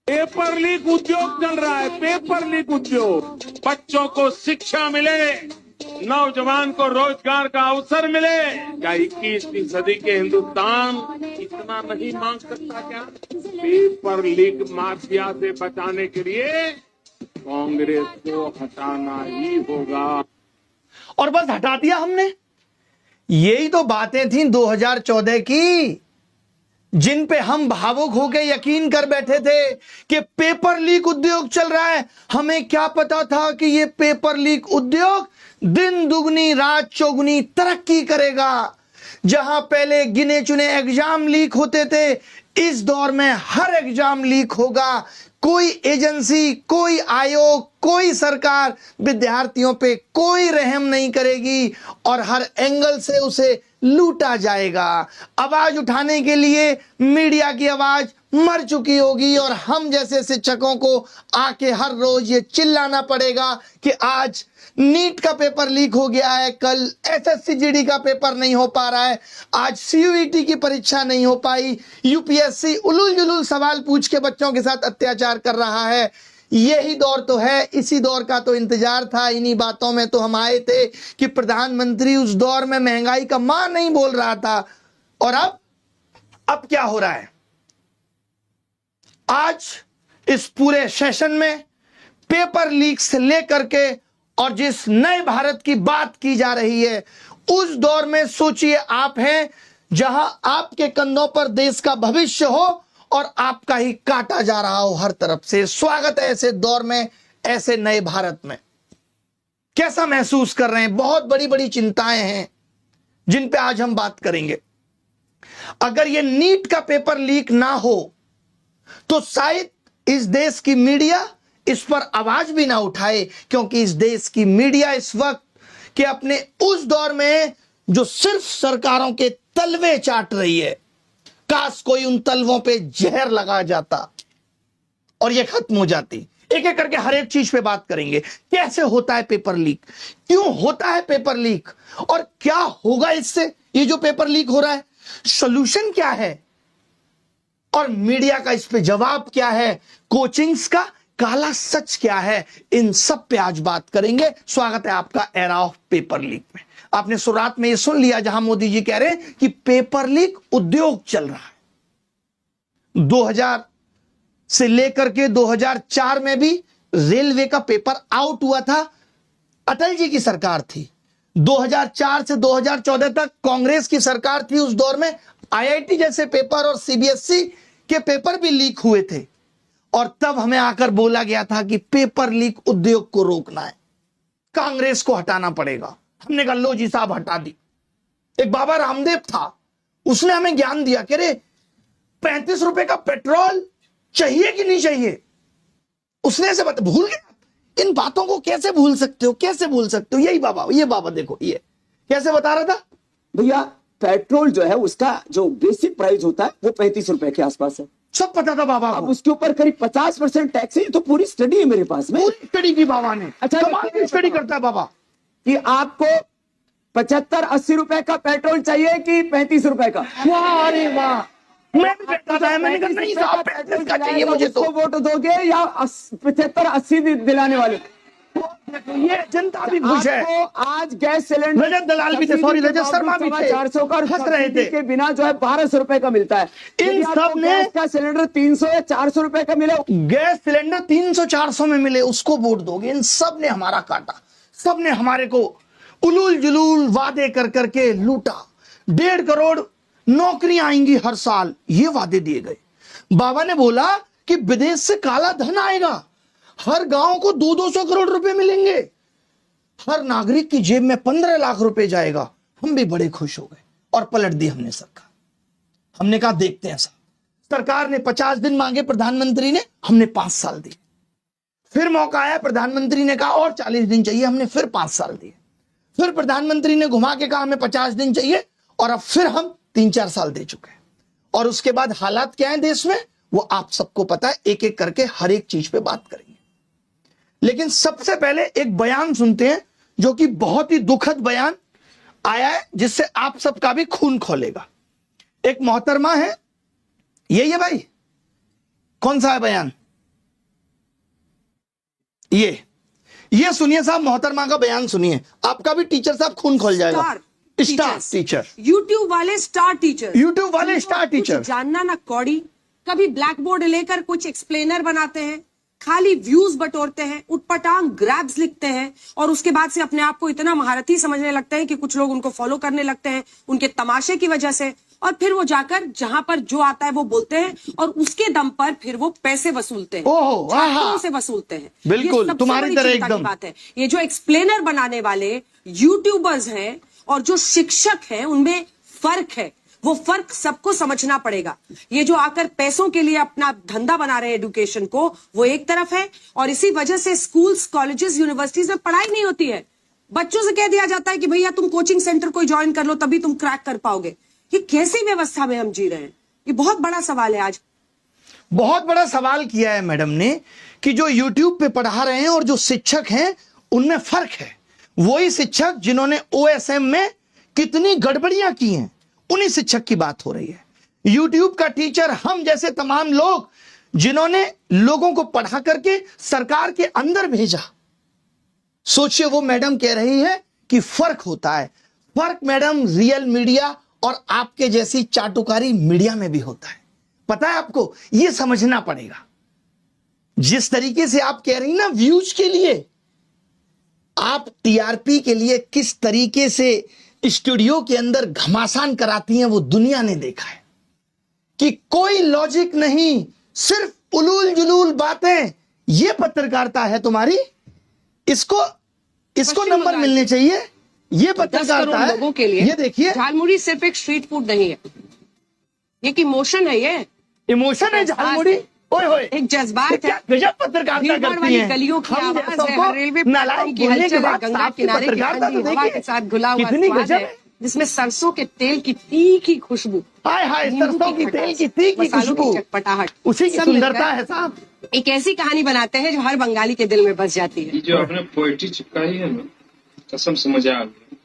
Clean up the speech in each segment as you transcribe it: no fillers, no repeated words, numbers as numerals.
Paper leak उद्योग चल रहा है, पेपर लीक उद्योग। बच्चों को शिक्षा मिले, नौजवान को रोजगार का अवसर मिले। क्या 21वीं सदी के हिंदुस्तान इतना नहीं मांग सकता क्या? पेपर लीक माफिया से बचाने के लिए कांग्रेस को हटाना ही होगा। और बस हटा दिया हमने। यही तो बातें थी 2014 की, जिन पे हम भावुक होकर यकीन कर बैठे थे कि पेपर लीक उद्योग चल रहा है। हमें क्या पता था कि ये पेपर लीक उद्योग दिन दुगनी रात चौगुनी तरक्की करेगा। जहां पहले गिने चुने एग्जाम लीक होते थे, इस दौर में हर एग्जाम लीक होगा। कोई एजेंसी, कोई आयोग, कोई सरकार विद्यार्थियों पे कोई रहम नहीं करेगी और हर एंगल से उसे लूटा जाएगा। आवाज उठाने के लिए मीडिया की आवाज मर चुकी होगी और हम जैसे शिक्षकों को आके हर रोज ये चिल्लाना पड़ेगा कि आज नीट का पेपर लीक हो गया है, कल एसएससी जीडी का पेपर नहीं हो पा रहा है, आज सीयूईटी की परीक्षा नहीं हो पाई, यूपीएससी उलूल जुलूल सवाल पूछ के बच्चों के साथ अत्याचार कर रहा है। यही दौर तो है, इसी दौर का तो इंतजार था। इन्हीं बातों में तो हम आए थे कि प्रधानमंत्री उस दौर में महंगाई का मां नहीं बोल रहा था। और अब क्या हो रहा है? आज इस पूरे सेशन में पेपर लीक से लेकर के और जिस नए भारत की बात की जा रही है, उस दौर में सोचिए आप हैं जहां आपके कंधों पर देश का भविष्य हो और आपका ही काटा जा रहा हो हर तरफ से। स्वागत है ऐसे दौर में, ऐसे नए भारत में। कैसा महसूस कर रहे हैं? बहुत बड़ी बड़ी चिंताएं हैं जिन पे आज हम बात करेंगे। अगर ये नीट का पेपर लीक ना हो तो शायद इस देश की मीडिया इस पर आवाज भी ना उठाए, क्योंकि इस देश की मीडिया इस वक्त के अपने उस दौर में जो सिर्फ सरकारों के तलवे चाट रही है। काश कोई उन तलवों पे जहर लगा जाता और ये खत्म हो जाती। एक एक करके हर एक चीज पे बात करेंगे। कैसे होता है पेपर लीक, क्यों होता है पेपर लीक और क्या होगा इससे? ये जो पेपर लीक हो रहा है, सॉल्यूशन क्या है और मीडिया का इस पे जवाब क्या है? कोचिंग्स का काला सच क्या है? इन सब पे आज बात करेंगे। स्वागत है आपका एरा ऑफ पेपर लीक में। आपने शुरुआत में ये सुन लिया जहां मोदी जी कह रहे हैं कि पेपर लीक उद्योग चल रहा है। 2000 से लेकर के 2004 में भी रेलवे का पेपर आउट हुआ था, अटल जी की सरकार थी। 2004 से 2014 तक कांग्रेस की सरकार थी। उस दौर में आईआईटी जैसे पेपर और सीबीएसई के पेपर भी लीक हुए थे और तब हमें आकर बोला गया था कि पेपर लीक उद्योग को रोकना है, कांग्रेस को हटाना पड़ेगा। हमने कहा लो जी साहब हटा दी। एक बाबा रामदेव था, उसने हमें ज्ञान दिया कि अरे 35 रुपए का पेट्रोल चाहिए कि नहीं चाहिए। उसने ऐसे भूल गया। इन बातों को कैसे भूल सकते हो, कैसे भूल सकते हो? यही बाबा, ये बाबा देखो ये कैसे बता रहा था। भैया पेट्रोल जो है उसका जो बेसिक प्राइस होता है वो 35 रुपए के आसपास है। सब पता था बाबा अब को। उसके ऊपर करीब 50% टैक्स है। तो पूरी स्टडी है मेरे पास में, पूरी स्टडी की बाबा ने। अच्छा, कमाल की स्टडी करता है बाबा। कि आपको 75-80 रुपए का पेट्रोल चाहिए कि 35 रुपए का? वाह, अरे वाह, मैं भी कहता था, मैंने कहा नहीं साहब 35 का चाहिए मुझे। तो वोट दोगे या 75-80 दिलाने वाले? ये जनता भी खुश है। आपको आज गैस सिलेंडर, रजत दलाल भी थे, सॉरी रजत शर्मा भी थे, 400 का हंस रहे थे के बिना जो है 1200 रुपए का मिलता है। इन सब ने गैस का सिलेंडर 300 या 400 रुपए का मिले, गैस सिलेंडर 300-400 में मिले, उसको वोट दोगे? इन सब ने हमारा काटा, सब ने हमारे को उलूल जुलूल वादे कर करके लूटा। 1.5 करोड़ नौकरियां आएंगी हर साल, ये वादे दिए गए। बाबा ने बोला कि विदेश से काला धन आएगा, हर गांव को 200-200 करोड़ रुपए मिलेंगे, हर नागरिक की जेब में 15 लाख रुपए जाएगा। हम भी बड़े खुश हो गए और पलट दी हमने सरकार। हमने कहा देखते हैं साहब। सरकार ने 50 दिन मांगे, प्रधानमंत्री ने, हमने 5 साल दिए। फिर मौका आया, प्रधानमंत्री ने कहा और 40 दिन चाहिए, हमने फिर 5 साल दिए। फिर प्रधानमंत्री ने घुमा के कहा हमें 50 दिन चाहिए और अब फिर हम 3-4 साल दे चुके हैं। और उसके बाद हालात क्या है देश में वो आप सबको पता है। एक एक करके हर एक चीज पे बात करेंगे, लेकिन सबसे पहले एक बयान सुनते हैं जो कि बहुत ही दुखद बयान आया है, जिससे आप सबका भी खून खोलेगा। एक मोहतरमा है, यही है भाई, कौन सा है बयान? ये सुनिए साहब, मोहतरमा का बयान सुनिए, आपका भी टीचर साहब खून खोल जाएगा। स्टार टीचर, यूट्यूब वाले स्टार टीचर, यूट्यूब वाले स्टार टीचर, जानना ना कौड़ी, कभी ब्लैक बोर्ड लेकर कुछ एक्सप्लेनर बनाते हैं, खाली व्यूज बटोरते हैं, उटपटांग ग्रैब्स लिखते हैं और उसके बाद से अपने आप को इतना महारथी समझने लगते हैं कि कुछ लोग उनको फॉलो करने लगते हैं उनके तमाशे की वजह से, और फिर वो जाकर जहां पर जो आता है वो बोलते हैं और उसके दम पर फिर वो पैसे वसूलते हैं, ओहो, आहा। छात्रों से वसूलते हैं। बिल्कुल, ये सबसे तुम्हारी बड़ी तरह चिंता की एकदम। बात है। ये जो एक्सप्लेनर बनाने वाले यूट्यूबर्स हैं और जो शिक्षक हैं उनमें फर्क है, वो फर्क सबको समझना पड़ेगा। ये जो आकर पैसों के लिए अपना धंधा बना रहे हैं एजुकेशन को, वो एक तरफ है, और इसी वजह से स्कूल्स, कॉलेजेस, यूनिवर्सिटीज में पढ़ाई नहीं होती है। बच्चों से कह दिया जाता है कि भैया तुम कोचिंग सेंटर कोई ज्वाइन कर लो तभी तुम क्रैक कर पाओगे। ये कैसी व्यवस्था में हम जी रहे हैं? ये बहुत बड़ा सवाल है। आज बहुत बड़ा सवाल किया है मैडम ने कि जो यूट्यूब पे पढ़ा रहे हैं और जो शिक्षक हैं उनमें फर्क है। वही शिक्षक जिन्होंने ओएसएम में कितनी गड़बड़ियां की हैं, उन्हीं शिक्षक की बात हो रही है। यूट्यूब का टीचर हम जैसे तमाम लोग जिन्होंने लोगों को पढ़ा करके सरकार के अंदर भेजा। सोचिए, वो मैडम कह रही है कि फर्क होता है। फर्क मैडम रियल मीडिया और आपके जैसी चाटुकारी मीडिया में भी होता है। पता है आपको, यह समझना पड़ेगा। जिस तरीके से आप कह रही ना व्यूज के लिए, आप टीआरपी के लिए किस तरीके से स्टूडियो के अंदर घमासान कराती हैं वो दुनिया ने देखा है कि कोई लॉजिक नहीं, सिर्फ उलूल जुलूल बातें। ये पत्रकारिता है तुम्हारी, इसको नंबर मिलने चाहिए। ये 10 पत्रकारिता करोड़ है। लोगों के लिए ये देखिए, झालमुड़ी सिर्फ एक स्ट्रीट फूड नहीं है, ये एक इमोशन है, ये इमोशन है झालमुड़ी। ओए होए, एक जज्बात क्या है। गजब पत्रकारिता भीड़भाड़ करती वाली हैं। गलियों की हम आवाज जैसों है, को हर रेलवे नालायक प्लेटफॉर्म की बोलने के हलचल है, बाद गंगा साफ की किनारे की पत्रकारिता ठंडी तो हवा देखिए। के साथ घुला हुआ कितनी स्वाद गजब है, है। जिसमें सरसों के तेल की तीखी खुशबू, हाय हाय, नींबू सरसों की तेल की तीखी मसालों की खुशबू, चटपटाहट, उसी की सब सुंदरता मिलकर है साहब। एक ऐसी कहानी बनाते हैं जो हर बंगाली के दिल में बस जाती है। ये जो आपने पोएट्री चिपकाई है ना, कसम से मजा आ गया।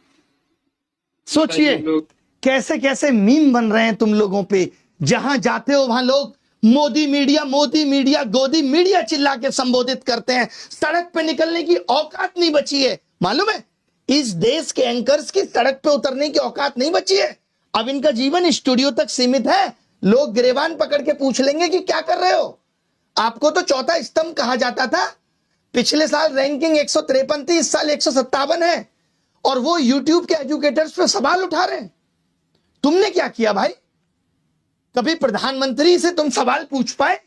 सोचिए लोग कैसे कैसे मीम बन रहे हैं तुम लोगों पे। जहां जाते हो वहां लोग मोदी मीडिया गोदी मीडिया चिल्ला के संबोधित करते हैं। सड़क पे निकलने की औकात नहीं बची है। मालूम है, इस देश के एंकर्स की सड़क पे उतरने की औकात नहीं बची है। अब इनका जीवन स्टूडियो तक सीमित है। लोग गिरेबान पकड़ के पूछ लेंगे कि क्या कर रहे हो। आपको तो चौथा स्तंभ कहा जाता था। पिछले साल रैंकिंग 153 थी, इस साल 157 है, और वो यूट्यूब के एजुकेटर्स पे सवाल उठा रहे हैं। तुमने क्या किया भाई? कभी प्रधानमंत्री से तुम सवाल पूछ पाए?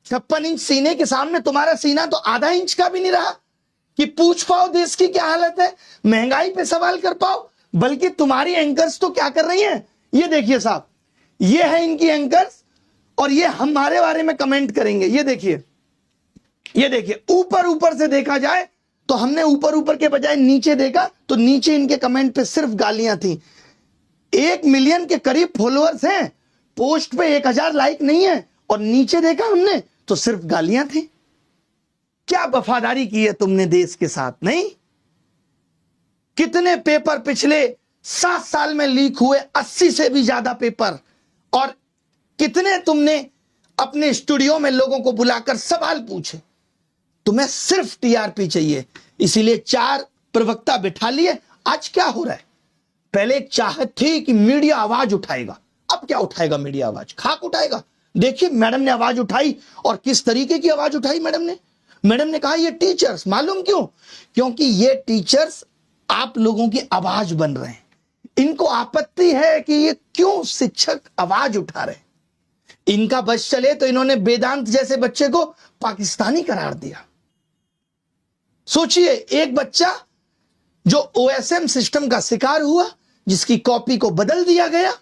56 इंच सीने के सामने तुम्हारा सीना तो आधा इंच का भी नहीं रहा कि पूछ पाओ देश की क्या हालत है, महंगाई पे सवाल कर पाओ। बल्कि तुम्हारी एंकर्स तो क्या कर रही हैं, ये देखिए साहब, ये है इनकी एंकर्स, और ये हमारे बारे में कमेंट करेंगे। ये देखिए, ऊपर से देखा जाए तो हमने ऊपर के बजाय नीचे देखा तो नीचे इनके कमेंट पे सिर्फ गालियां थी। 1 मिलियन के करीब फॉलोअर्स हैं, पोस्ट पे 1000 लाइक नहीं है, और नीचे देखा हमने तो सिर्फ गालियां थी। क्या वफादारी की है तुमने देश के साथ? नहीं। कितने पेपर पिछले 7 साल में लीक हुए, 80 से भी ज्यादा पेपर, और कितने तुमने अपने स्टूडियो में लोगों को बुलाकर सवाल पूछे। तुम्हें सिर्फ टीआरपी चाहिए, इसीलिए 4 प्रवक्ता बिठा लिए। आज क्या हो रहा है? पहले एक चाहत थी कि मीडिया आवाज उठाएगा, अब क्या उठाएगा मीडिया? आवाज खाक उठाएगा। देखिए मैडम ने आवाज उठाई, और किस तरीके की आवाज उठाई मैडम ने कहा ये टीचर्स, मालूम क्यों? क्योंकि ये टीचर्स आप लोगों की आवाज बन रहे हैं। इनको आपत्ति है कि ये क्यों शिक्षक आवाज उठा रहे हैं। इनका बस चले तो इन्होंने वेदांत जैसे बच्चे को पाकिस्तानी करार दिया। सोचिए, एक बच्चा जो ओएसएम सिस्टम का शिकार हुआ, जिसकी कॉपी को बदल दिया गया,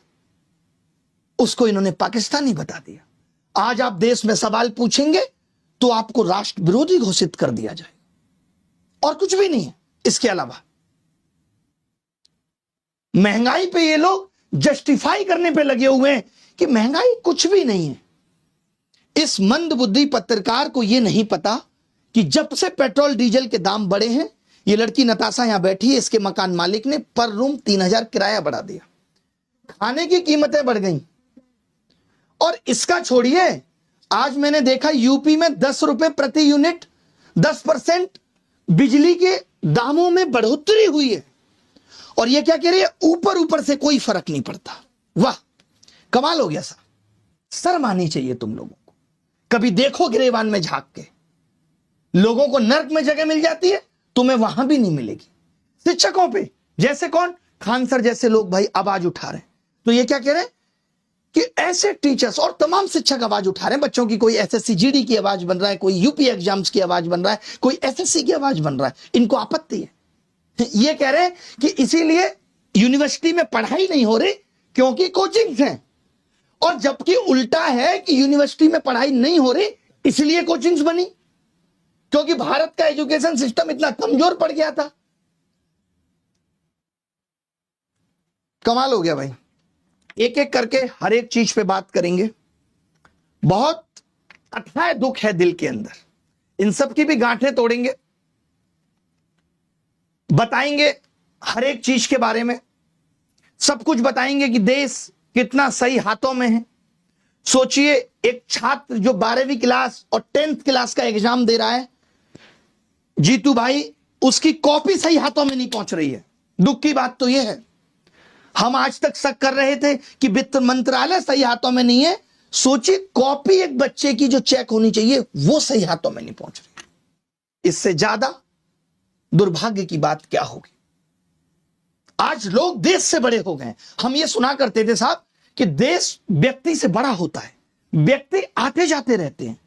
उसको इन्होंने पाकिस्तानी बता दिया। आज आप देश में सवाल पूछेंगे तो आपको राष्ट्र विरोधी घोषित कर दिया जाएगा, और कुछ भी नहीं है इसके अलावा। महंगाई पे ये लोग जस्टिफाई करने पे लगे हुए हैं कि महंगाई कुछ भी नहीं है। इस मंदबुद्धि पत्रकार को यह नहीं पता कि जब से पेट्रोल डीजल के दाम बढ़े हैं, ये लड़की नताशा यहां बैठी है, इसके मकान मालिक ने पर रूम 3000 किराया बढ़ा दिया, खाने की कीमतें बढ़ गई। और इसका छोड़िए, आज मैंने देखा यूपी में 10 रुपए प्रति यूनिट 10% बिजली के दामों में बढ़ोतरी हुई है और ये क्या कह रही है, ऊपर ऊपर से कोई फर्क नहीं पड़ता। वाह, कमाल हो गया सा। शर्म आनी चाहिए तुम लोगों को। कभी देखो गिरेबान में झांक के, लोगों को नर्क में जगह मिल जाती है, तुम्हें वहां भी नहीं मिलेगी। शिक्षकों पे जैसे कौन, खान सर जैसे लोग भाई आवाज उठा रहे हैं। तो ये क्या कह रहे हैं कि ऐसे टीचर्स और तमाम शिक्षक आवाज उठा रहे हैं। बच्चों की कोई एसएससी जीडी की आवाज बन रहा है, कोई यूपी एग्जाम्स की आवाज बन रहा है, कोई एसएससी की आवाज बन रहा है। इनको आपत्ति है। ये कह रहे हैं कि इसीलिए यूनिवर्सिटी में पढ़ाई नहीं हो रही क्योंकि कोचिंग्स हैं, और जबकि उल्टा है कि यूनिवर्सिटी में पढ़ाई नहीं हो रही इसलिए कोचिंग्स बनी, क्योंकि भारत का एजुकेशन सिस्टम इतना कमजोर पड़ गया था। कमाल हो गया भाई। एक एक करके हर एक चीज पे बात करेंगे। बहुत अथाह दुख है दिल के अंदर, इन सब की भी गांठें तोड़ेंगे, बताएंगे हर एक चीज के बारे में, सब कुछ बताएंगे कि देश कितना सही हाथों में है। सोचिए, एक छात्र जो 12वीं क्लास और 10th क्लास का एग्जाम दे रहा है, जीतू भाई, उसकी कॉपी सही हाथों में नहीं पहुंच रही है। दुख की बात तो यह है, हम आज तक शक कर रहे थे कि वित्त मंत्रालय सही हाथों में नहीं है। सोचिए, कॉपी एक बच्चे की जो चेक होनी चाहिए वो सही हाथों में नहीं पहुंच रही। इससे ज्यादा दुर्भाग्य की बात क्या होगी। आज लोग देश से बड़े हो गए। हम ये सुना करते थे साहब कि देश व्यक्ति से बड़ा होता है, व्यक्ति आते जाते रहते हैं,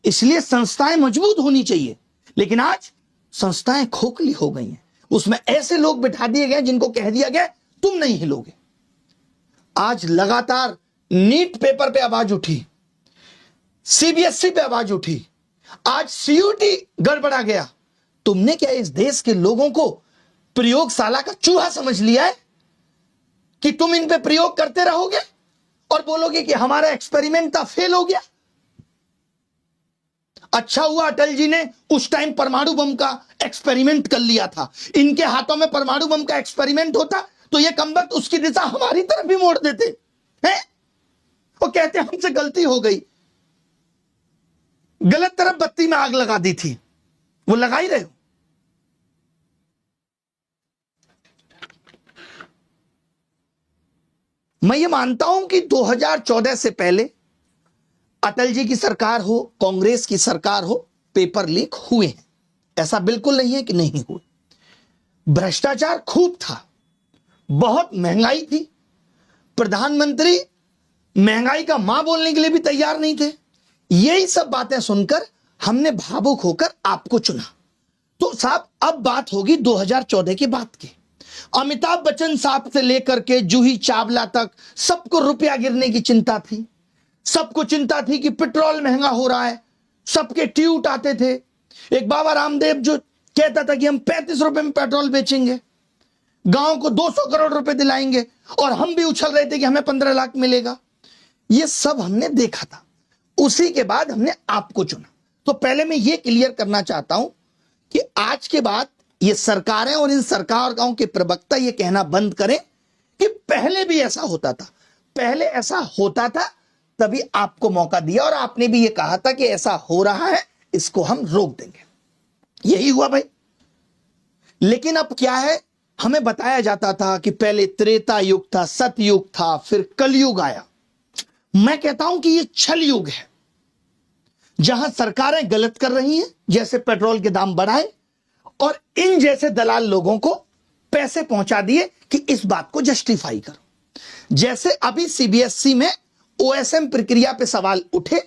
इसलिए संस्थाएं मजबूत होनी चाहिए। लेकिन आज संस्थाएं खोखली हो गई हैं, उसमें ऐसे लोग बिठा दिए गए जिनको कह दिया गया तुम नहीं हिलोगे। आज लगातार नीट पेपर पे आवाज उठी, सीबीएसई पे आवाज उठी, आज सीयूटी गड़बड़ा गया। तुमने क्या इस देश के लोगों को प्रयोगशाला का चूहा समझ लिया है कि तुम इन पे प्रयोग करते रहोगे और बोलोगे कि हमारा एक्सपेरिमेंट था, फेल हो गया। अच्छा हुआ अटल जी ने उस टाइम परमाणु बम का एक्सपेरिमेंट कर लिया था। इनके हाथों में परमाणु बम का एक्सपेरिमेंट होता तो ये कमबख्त उसकी दिशा हमारी तरफ भी मोड़ देते हैं। वो कहते हमसे गलती हो गई, गलत तरफ बत्ती में आग लगा दी थी, वो लगा ही रहे हो। मैं ये मानता हूं कि 2014 से पहले अटल जी की सरकार हो, कांग्रेस की सरकार हो, पेपर लीक हुए हैं। ऐसा बिल्कुल नहीं है कि नहीं हुए। भ्रष्टाचार खूब था, बहुत महंगाई थी, प्रधानमंत्री महंगाई का मां बोलने के लिए भी तैयार नहीं थे। यही सब बातें सुनकर हमने भावुक होकर आपको चुना। तो साहब, अब बात होगी 2014 की बात की। अमिताभ बच्चन साहब से लेकर के जूही चावला तक सबको रुपया गिरने की चिंता थी। सबको चिंता थी कि पेट्रोल महंगा हो रहा है, सबके ट्वीट आते थे। एक बाबा रामदेव जो कहता था कि हम 35 रुपए में पेट्रोल बेचेंगे, गांव को 200 करोड़ रुपए दिलाएंगे, और हम भी उछल रहे थे कि हमें 15 लाख मिलेगा। ये सब हमने देखा था। उसी के बाद हमने आपको चुना। तो पहले मैं ये क्लियर करना चाहता हूं कि आज के बाद ये सरकारें और इन सरकारों के प्रवक्ता ये कहना बंद करें कि पहले भी ऐसा होता था। पहले ऐसा होता था तभी आपको मौका दिया और आपने भी ये कहा था कि ऐसा हो रहा है, इसको हम रोक देंगे। यही हुआ भाई। लेकिन अब क्या है, हमें बताया जाता था कि पहले त्रेता युग था, सतयुग था, फिर कलयुग आया। मैं कहता हूं कि ये छल युग है, जहां सरकारें गलत कर रही हैं, जैसे पेट्रोल के दाम बढ़ाए और इन जैसे दलाल लोगों को पैसे पहुंचा दिए कि इस बात को जस्टिफाई करो। जैसे अभी सीबीएसई में ओएसएम प्रक्रिया पे सवाल उठे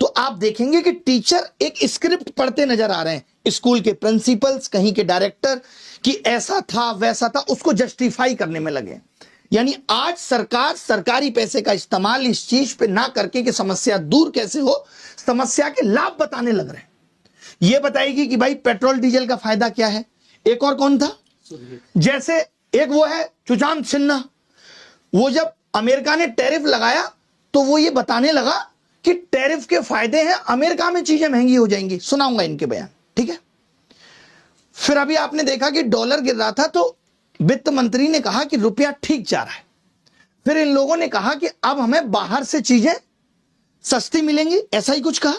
तो आप देखेंगे कि टीचर एक स्क्रिप्ट पढ़ते नजर आ रहे हैं, स्कूल के प्रिंसिपल्स, कहीं के डायरेक्टर, कि ऐसा था वैसा था, उसको जस्टिफाई करने में लगे। यानी आज सरकार सरकारी पैसे का इस्तेमाल इस चीज पे ना करके कि समस्या दूर कैसे हो, समस्या के लाभ बताने लग रहे हैं। ये बताएगी कि भाई पेट्रोल डीजल का फायदा क्या है। एक और कौन था, जैसे एक वो है सुशांत सिन्हा, वो जब अमेरिका ने टैरिफ लगाया तो वो ये बताने लगा कि टैरिफ के फायदे हैं, अमेरिका में चीजें महंगी हो जाएंगी। सुनाऊंगा इनके बयान, ठीक है। फिर अभी आपने देखा कि डॉलर गिर रहा था तो वित्त मंत्री ने कहा कि रुपया ठीक जा रहा है। फिर इन लोगों ने कहा कि अब हमें बाहर से चीजें सस्ती मिलेंगी, ऐसा ही कुछ कहा।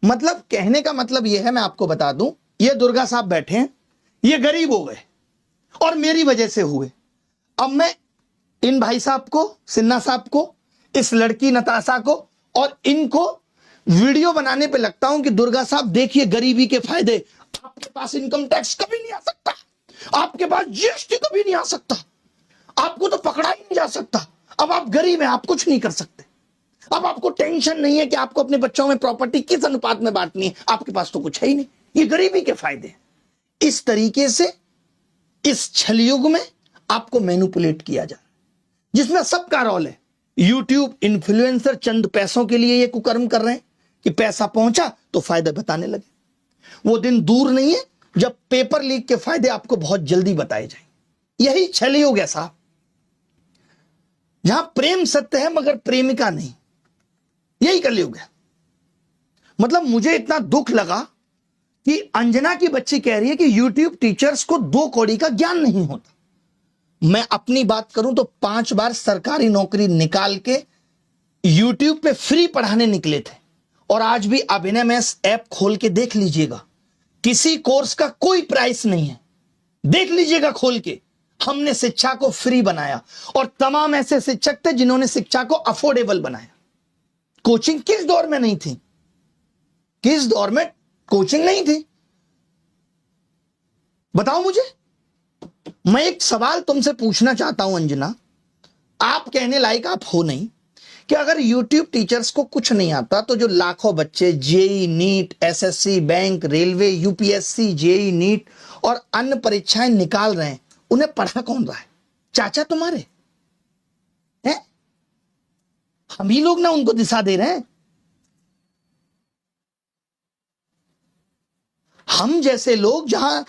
मतलब कहने का मतलब यह है, मैं आपको बता दूं, ये दुर्गा साहब बैठे हैं, ये गरीब हो गए और मेरी वजह से हुए। अब मैं इन भाई साहब को, सिन्हा साहब को, इस लड़की नताशा को और इनको वीडियो बनाने पे लगता हूं कि दुर्गा साहब देखिए गरीबी के फायदे, आपके पास इनकम टैक्स कभी नहीं आ सकता, आपके पास जीएसटी कभी नहीं आ सकता, आपको तो पकड़ा ही नहीं जा सकता, अब आप गरीब हैं, आप कुछ नहीं कर सकते, अब आपको टेंशन नहीं है कि आपको अपने बच्चों में प्रॉपर्टी किस अनुपात में बांटनी है, आपके पास तो कुछ है ही नहीं, ये गरीबी के फायदे हैं। इस तरीके से इस छलयुग में आपको मैनिपुलेट किया जा रहा है, जिसमें सबका रोल है। यूट्यूब इन्फ्लुएंसर चंद पैसों के लिए ये कुकर्म कर रहे हैं कि पैसा पहुंचा तो फायदे बताने लगे। वो दिन दूर नहीं है जब पेपर लीक के फायदे आपको बहुत जल्दी बताए जाएंगे। यही छलयुग है साहब, जहां प्रेम सत्य है मगर प्रेमिका नहीं, यही कलयुग है। मतलब मुझे इतना दुख लगा कि अंजना की बच्ची कह रही है कि यूट्यूब टीचर्स को 2 कौड़ी का ज्ञान नहीं होता। मैं अपनी बात करूं तो 5 बार सरकारी नौकरी निकाल के यूट्यूब पे फ्री पढ़ाने निकले थे, और आज भी अभिनय मैथ्स ऐप खोल के देख लीजिएगा, किसी कोर्स का कोई प्राइस नहीं है, देख लीजिएगा खोल के। हमने शिक्षा को फ्री बनाया और तमाम ऐसे शिक्षक थे जिन्होंने शिक्षा को अफोर्डेबल बनाया। कोचिंग किस दौर में नहीं थी, किस दौर में कोचिंग नहीं थी, बताओ मुझे। मैं एक सवाल तुमसे पूछना चाहता हूं अंजना, आप कहने लायक आप हो नहीं, कि अगर यूट्यूब टीचर्स को कुछ नहीं आता तो जो लाखों बच्चे JEE NEET, SSC, bank, railway, UPSC, JEE NEET और अन्य परीक्षाएं निकाल रहे हैं, उन्हें पढ़ा कौन रहा है? चाचा तुम्हारे हैं? हम ही लोग ना उनको दिशा दे रहे हैं। हम जैसे लोग जहां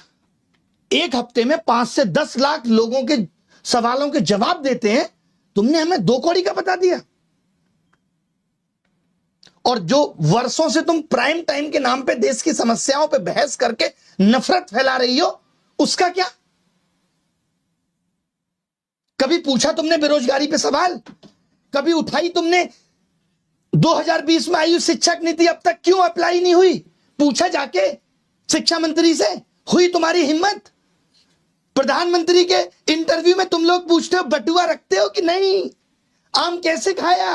एक हफ्ते में 5 से 10 लाख लोगों के सवालों के जवाब देते हैं, तुमने हमें 2 कौड़ी का बता दिया। और जो वर्षों से तुम प्राइम टाइम के नाम पे देश की समस्याओं पे बहस करके नफरत फैला रही हो, उसका क्या? कभी पूछा तुमने बेरोजगारी पे सवाल? कभी उठाई तुमने 2020 में आई शिक्षक नीति अब तक क्यों अप्लाई नहीं हुई? पूछा जाके शिक्षा मंत्री से? हुई तुम्हारी हिम्मत? प्रधानमंत्री के इंटरव्यू में तुम लोग पूछते हो बटुआ रखते हो कि नहीं, आम कैसे खाया?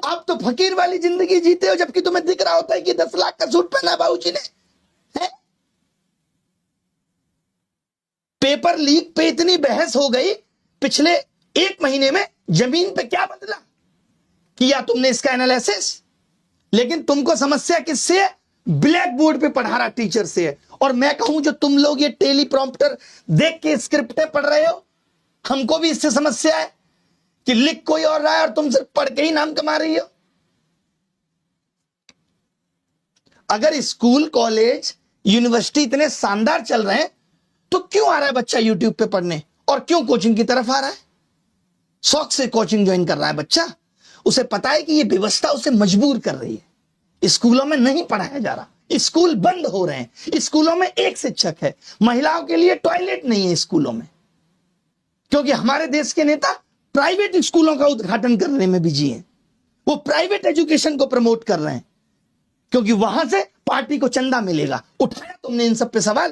आप तो फकीर वाली जिंदगी जीते हो, जबकि तुम्हें दिख रहा होता है कि 10 लाख का सूट पहना बाबूजी ने है? पेपर लीक पे इतनी बहस हो गई, पिछले 1 महीने में जमीन पे क्या बदला? किया तुमने इसका एनालिसिस? लेकिन तुमको समस्या किससे है? ब्लैक बोर्ड पे पढ़ा रहा टीचर से है। और मैं कहूं जो तुम लोग ये टेलीप्रॉम्प्टर देख के स्क्रिप्टें पढ़ रहे हो, हमको भी इससे समस्या है कि लिख कोई और रहा है और तुम सिर्फ पढ़ के ही नाम कमा रही हो। अगर स्कूल, कॉलेज, यूनिवर्सिटी इतने शानदार चल रहे हैं तो क्यों आ रहा है बच्चा यूट्यूब पे पढ़ने, और क्यों कोचिंग की तरफ आ रहा है? शौक से कोचिंग ज्वाइन कर रहा है बच्चा, उसे पता है कि ये व्यवस्था उसे मजबूर कर रही है। स्कूलों में नहीं पढ़ाया जा रहा, स्कूल बंद हो रहे हैं, स्कूलों में एक शिक्षक है, महिलाओं के लिए टॉयलेट नहीं है स्कूलों में, क्योंकि हमारे देश के नेता प्राइवेट स्कूलों का उद्घाटन करने में बिजी हैं। वो प्राइवेट एजुकेशन को प्रमोट कर रहे हैं क्योंकि वहां से पार्टी को चंदा मिलेगा। उठाया तुमने इन सब पे सवाल?